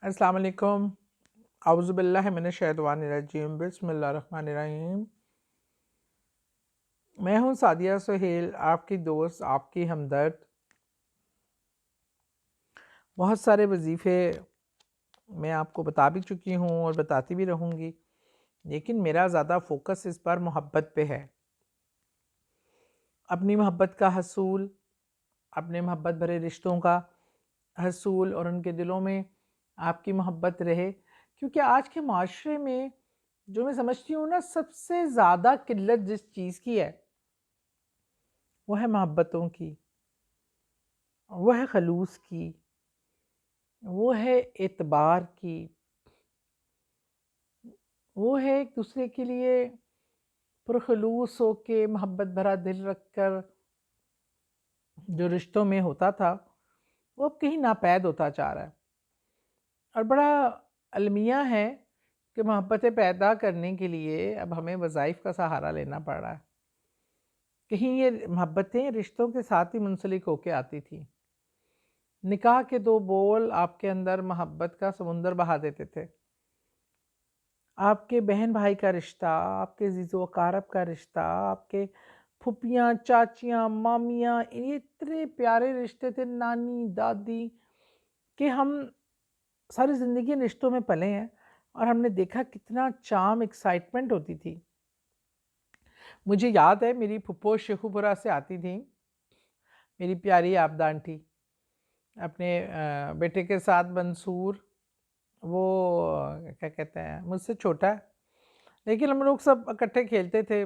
अस्सलाम वालेकुम। औज़ु बिल्लाहि मिनश शैतानिर रजीम। बिस्मिल्लाहिर्रहमानिर्रहीम। मैं हूँ सादिया सुहेल, आपकी दोस्त, आपकी हमदर्द। बहुत सारे वजीफ़े मैं आपको बता भी चुकी हूँ और बताती भी रहूँगी, लेकिन मेरा ज़्यादा फ़ोकस इस बार मोहब्बत पे है। अपनी मोहब्बत का हसूल, अपने मोहब्बत भरे रिश्तों का हसूल और उनके दिलों में आपकी मोहब्बत रहे, क्योंकि आज के माशरे में जो मैं समझती हूँ ना, सबसे ज़्यादा किल्लत जिस चीज़ की है वो है मोहब्बतों की, वो है खलूस की, वो है एतबार की, वो है एक दूसरे के लिए पुरखलूस होके मोहब्बत भरा दिल रखकर जो रिश्तों में होता था, वो अब कहीं नापैद होता जा रहा है। और बड़ा अलमिया है कि मोहब्बतें पैदा करने के लिए अब हमें वज़ाइफ का सहारा लेना पड़ रहा है। कहीं ये मोहब्बतें रिश्तों के साथ ही मुंसलिक होके आती थी। निकाह के दो बोल आपके अंदर मोहब्बत का समुंदर बहा देते थे। आपके बहन भाई का रिश्ता, आपके जीज़ो अकारब का रिश्ता, आपके फूफियाँ, चाचियाँ, मामियाँ, ये इतने प्यारे रिश्ते थे, नानी, दादी, कि हम सारी ज़िंदगी इन रिश्तों में पले हैं और हमने देखा कितना चार्म, एक्साइटमेंट होती थी। मुझे याद है मेरी फुप्पो शेखुपुरा से आती थी, मेरी प्यारी आबदा आंटी, अपने बेटे के साथ मंसूर, वो क्या कहते हैं, मुझसे छोटा है, लेकिन हम लोग सब इकट्ठे खेलते थे।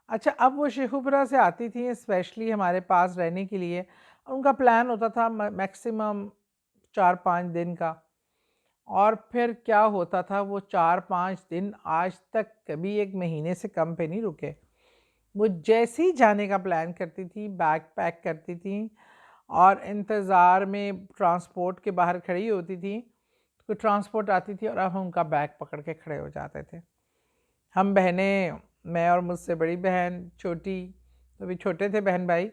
अच्छा, अब वो शेखुपुरा से आती थी स्पेशली हमारे पास रहने के लिए, और उनका प्लान होता था मैक्सिमम 4-5 दिन का। और फिर क्या होता था, वो 4-5 दिन आज तक कभी 1 महीने से कम पे नहीं रुके। वो जैसे ही जाने का प्लान करती थी, बैग पैक करती थी और इंतज़ार में ट्रांसपोर्ट के बाहर खड़ी होती थी, तो ट्रांसपोर्ट आती थी और अब हम उनका बैग पकड़ के खड़े हो जाते थे। हम बहनें, मैं और मुझसे बड़ी बहन छोटी, तो भी छोटे थे बहन भाई,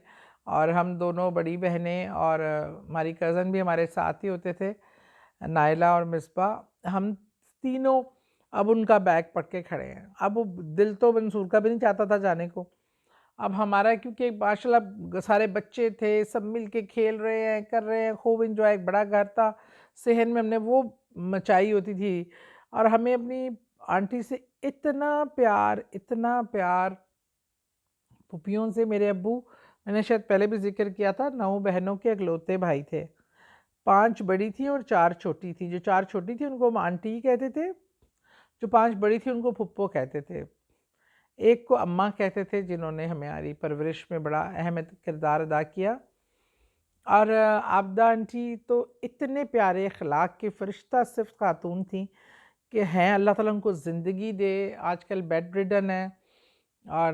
और हम दोनों बड़ी बहनें और हमारी कज़न भी हमारे साथ ही होते थे, नायला और मिसबा। हम तीनों अब उनका बैग पकड़ के खड़े हैं। अब वो दिल तो मंसूर का भी नहीं चाहता था जाने को। अब हमारा, क्योंकि माशाल्लाह सारे बच्चे थे, सब मिल के खेल रहे हैं, कर रहे हैं, खूब इंजॉय, एक बड़ा घर था, सहन में हमने वो मचाई होती थी। और हमें अपनी आंटी से इतना प्यार, फूफियों से मेरे अब्बू, मैंने शायद पहले भी जिक्र किया था, 9 बहनों के इकलौते भाई थे। 5 बड़ी थी और 4 छोटी थी। जो 4 छोटी थी उनको हम आंटी ही कहते थे, जो 5 बड़ी थी उनको फुप्पो कहते थे। एक को अम्मा कहते थे, जिन्होंने हमारी परवरिश में बड़ा अहम किरदार अदा किया। और आबदा आंटी तो इतने प्यारे अखलाक की फ़रिश्ता सिर्फ खातून थी कि हैं, अल्लाह ताला उनको ज़िंदगी दे। आजकल बेड रिडन है और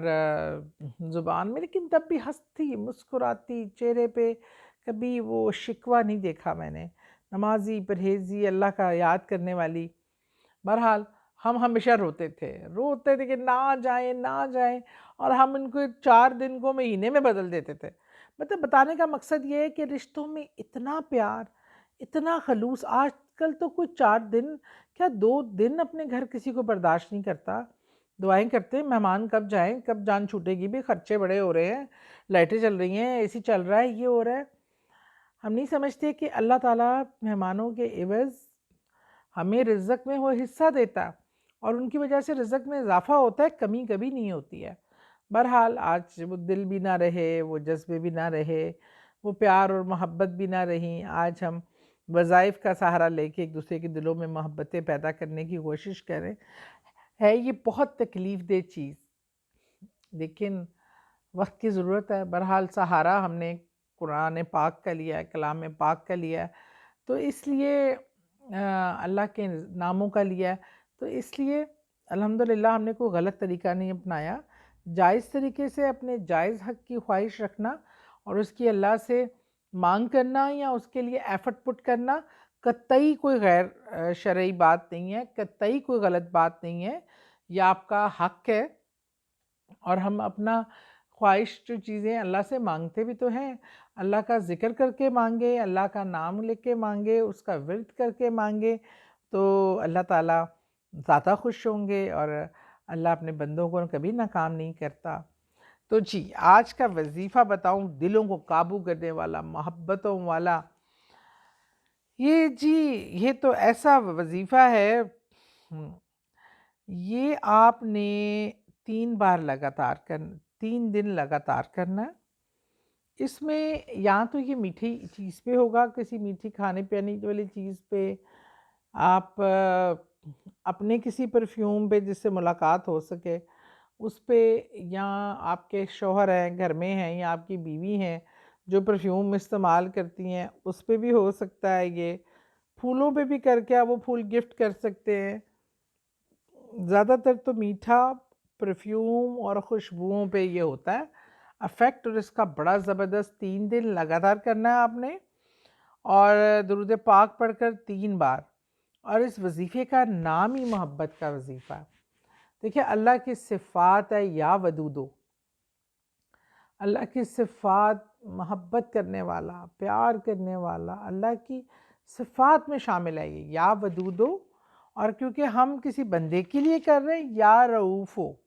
ज़ुबान में, लेकिन तब भी हंसती मुस्कुराती, चेहरे पे कभी वो शिकवा नहीं देखा मैंने। नमाजी, परहेज़ी, अल्लाह का याद करने वाली। बहरहाल हम हमेशा रोते थे कि ना जाएँ, ना जाएँ, और हम इनको 4 दिन को महीने में बदल देते थे। मतलब बताने का मकसद ये है कि रिश्तों में इतना प्यार, इतना खलूस, आजकल तो कोई 4 दिन क्या 2 दिन अपने घर किसी को बर्दाश्त नहीं करता। दुआएँ करते हैं मेहमान कब जाएँ, कब जान छूटेगी, भी खर्चे बड़े हो रहे हैं, लाइटें चल रही हैं, एसी चल रहा है, ये हो रहा है। हम नहीं समझते कि अल्लाह ताला मेहमानों के एवज़ हमें रिज़्क़ में वो हिस्सा देता है और उनकी वजह से रिज़्क़ में इज़ाफ़ा होता है, कमी कभी नहीं होती है। बहरहाल आज वो दिल भी ना रहे, वो जज़्बे भी ना रहे, वो प्यार और मोहब्बत भी ना रहीं। आज हम वज़ाइफ़ का सहारा लेके एक दूसरे के दिलों में मोहब्बतें पैदा करने की कोशिश करें। है ये बहुत तकलीफ़ दह चीज़, लेकिन वक़्त की ज़रूरत है। बहरहाल सहारा हमने कुरान पाक का लिया है, कलाम पाक का लिया है, तो इसलिए अल्लाह के नामों का लिया है, तो इसलिए अल्हम्दुलिल्लाह हमने कोई गलत तरीका नहीं अपनाया। जायज़ तरीके से अपने जायज़ हक़ की ख्वाहिश रखना और उसकी अल्लाह से मांग करना या उसके लिए एफ़र्ट पुट करना कतई कोई गैर शरई बात नहीं है, कतई कोई गलत बात नहीं है। यह आपका हक़ है और हम अपना ख्वाहिश जो चीज़ें अल्लाह से मांगते भी तो हैं। अल्लाह का ज़िक्र करके मांगे, अल्लाह का नाम लेके के मांगे, उसका विर्द करके मांगे, तो अल्लाह ताला ज़्यादा खुश होंगे और अल्लाह अपने बंदों को कभी नाकाम नहीं करता। तो जी, आज का वजीफ़ा बताऊं, दिलों को काबू करने वाला, मोहब्बतों वाला, ये जी, ये तो ऐसा वजीफ़ा है। ये आपने 3 बार लगातार 3 दिन लगातार करना है। इसमें या तो ये मीठी चीज़ पे होगा, किसी मीठी खाने पीने वाली चीज़ पे, आप अपने किसी परफ्यूम पे जिससे मुलाकात हो सके उस पे, या आपके शौहर हैं घर में हैं या आपकी बीवी हैं जो परफ्यूम इस्तेमाल करती हैं, उस पे भी हो सकता है ये। फूलों पे भी करके आप वो फूल गिफ्ट कर सकते हैं। ज़्यादातर तो मीठा, परफ्यूम और खुशबुओं पे ये होता है अफ़ेक्ट, और इसका बड़ा ज़बरदस्त 3 दिन लगातार करना है आपने, और दुरूद पाक पढ़कर 3 बार। और इस वजीफ़े का नाम ही मोहब्बत का वजीफ़ा है। देखिए, अल्लाह की सिफ़ात है या वदूदो, अल्लाह की सिफ़ात मोहब्बत करने वाला, प्यार करने वाला, अल्लाह की सिफ़ात में शामिल है ये या वदूदो। और क्योंकि हम किसी बंदे के लिए कर रहे हैं, या रऊफ़ो,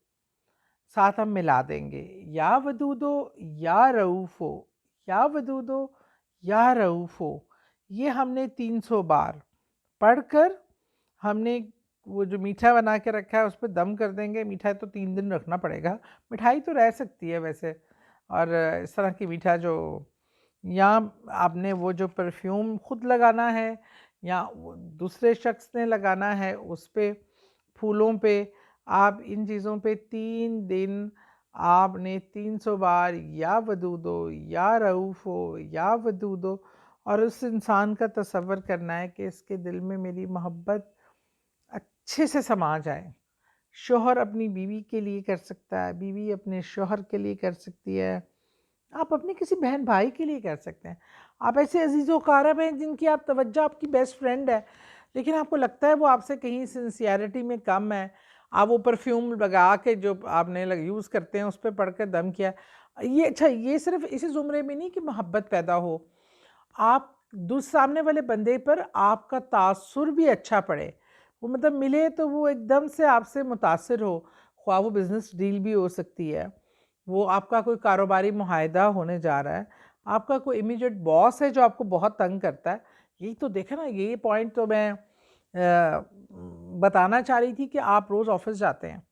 साथ हम मिला देंगे, या वदूदो या रऊफ़ो, या वदूदो या रऊफ़ो। ये हमने 300 बार पढ़कर हमने वो जो मीठा बना के रखा है उस पे दम कर देंगे। मीठा तो 3 दिन रखना पड़ेगा, मिठाई तो रह सकती है वैसे, और इस तरह की मीठा जो, या आपने वो जो परफ्यूम खुद लगाना है या वो दूसरे शख्स ने लगाना है उस पे, फूलों पे, आप इन चीज़ों पे 3 दिन आपने 300 बार या वदूदो या रऊफ़ो या वदूदो, और उस इंसान का तसव्वुर करना है कि इसके दिल में मेरी मोहब्बत अच्छे से समा जाए। शौहर अपनी बीवी के लिए कर सकता है, बीवी अपने शौहर के लिए कर सकती है, आप अपने किसी बहन भाई के लिए कर सकते हैं। आप ऐसे अजीज़ो क़ारब हैं जिनकी आप तवज्जो, आपकी बेस्ट फ्रेंड है, लेकिन आपको लगता है वो आपसे कहीं सिंसियरिटी में कम है, आप वो परफ्यूम लगा के जो आपने यूज़ करते हैं उस पर पढ़कर दम किया। ये अच्छा, ये सिर्फ इसी ज़ुमरे में नहीं कि मोहब्बत पैदा हो, आप सामने वाले बंदे पर आपका तासुर भी अच्छा पड़े, वो मतलब मिले तो वो एकदम से आपसे मुतासिर हो, ख्वाह वो बिज़नेस डील भी हो सकती है, वो आपका कोई कारोबारी मुआहदा होने जा रहा है, आपका कोई इमीडिएट बॉस है जो आपको बहुत तंग करता है। यही तो देखा ना, ये पॉइंट तो मैं बताना चाह रही थी कि आप रोज़ ऑफिस जाते हैं,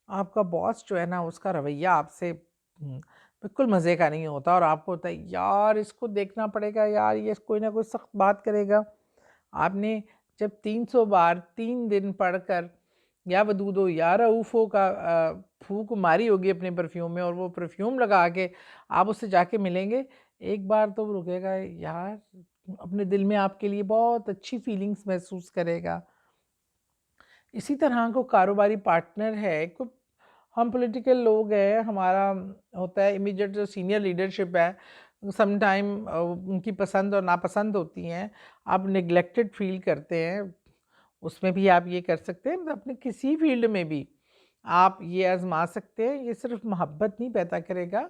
आपका बॉस जो है ना उसका रवैया आपसे बिल्कुल मज़े का नहीं होता, और आपको होता है यार इसको देखना पड़ेगा, यार ये कोई ना कोई सख्त बात करेगा। आपने जब 300 बार 3 दिन पढ़कर या वदूदो या रऊफ़ो का फूंक मारी होगी अपने परफ्यूम में, और वो परफ्यूम लगा के आप उससे जाके मिलेंगे, एक बार तो वो रुकेगा यार, अपने दिल में आपके लिए बहुत अच्छी फीलिंग्स महसूस करेगा। इसी तरह को कारोबारी पार्टनर है, को हम पॉलिटिकल लोग हैं, हमारा होता है इमीडिएट जो सीनियर लीडरशिप है, सम टाइम उनकी पसंद और नापसंद होती हैं, आप नेग्लेक्टेड फील करते हैं, उसमें भी आप ये कर सकते हैं। मतलब अपने किसी फील्ड में भी आप ये आजमा सकते हैं। ये सिर्फ मोहब्बत नहीं पैदा करेगा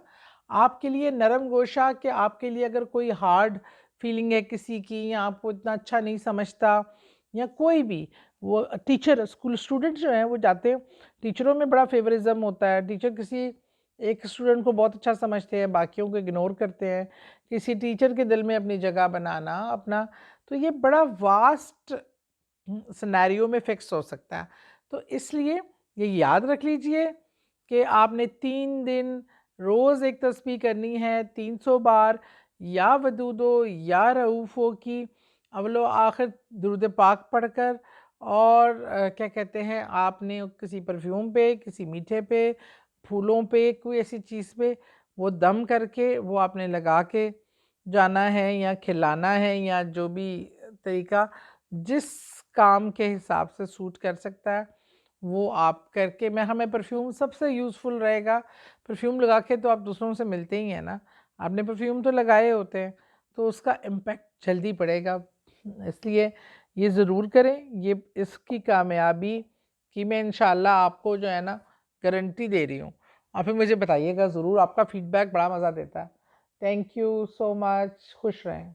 आपके लिए नरम गोशा, कि आपके लिए अगर कोई हार्ड फीलिंग है किसी की, या आपको इतना अच्छा नहीं समझता, या कोई भी, वो टीचर स्कूल स्टूडेंट जो हैं वो जाते हैं, टीचरों में बड़ा फेवरिज्म होता है, टीचर किसी एक स्टूडेंट को बहुत अच्छा समझते हैं, बाकियों को इग्नोर करते हैं, किसी टीचर के दिल में अपनी जगह बनाना अपना, तो ये बड़ा वास्ट सिनेरियो में फिक्स हो सकता है। तो इसलिए ये याद रख लीजिए कि आपने 3 दिन रोज़ एक तस्बीह करनी है 300 बार, या वदूदो या रऊफ़ो की अव्वलो आखिर दुरूद पाक पढ़कर, और क्या कहते हैं, आपने किसी परफ्यूम पे, किसी मीठे पे, फूलों पे, कोई ऐसी चीज़ पे वो दम करके वो आपने लगा के जाना है, या खिलाना है, या जो भी तरीका जिस काम के हिसाब से सूट कर सकता है वो आप करके, मैं हमें परफ्यूम सबसे यूज़फुल रहेगा। परफ्यूम लगा के तो आप दूसरों से मिलते ही हैं ना, आपने परफ्यूम तो लगाए होते हैं, तो उसका इम्पैक्ट जल्दी पड़ेगा। इसलिए ये ज़रूर करें, ये इसकी कामयाबी की मैं इंशाल्लाह आपको जो है ना गारंटी दे रही हूँ। और फिर मुझे बताइएगा ज़रूर, आपका फीडबैक बड़ा मज़ा देता है। थैंक यू सो मच, खुश रहें।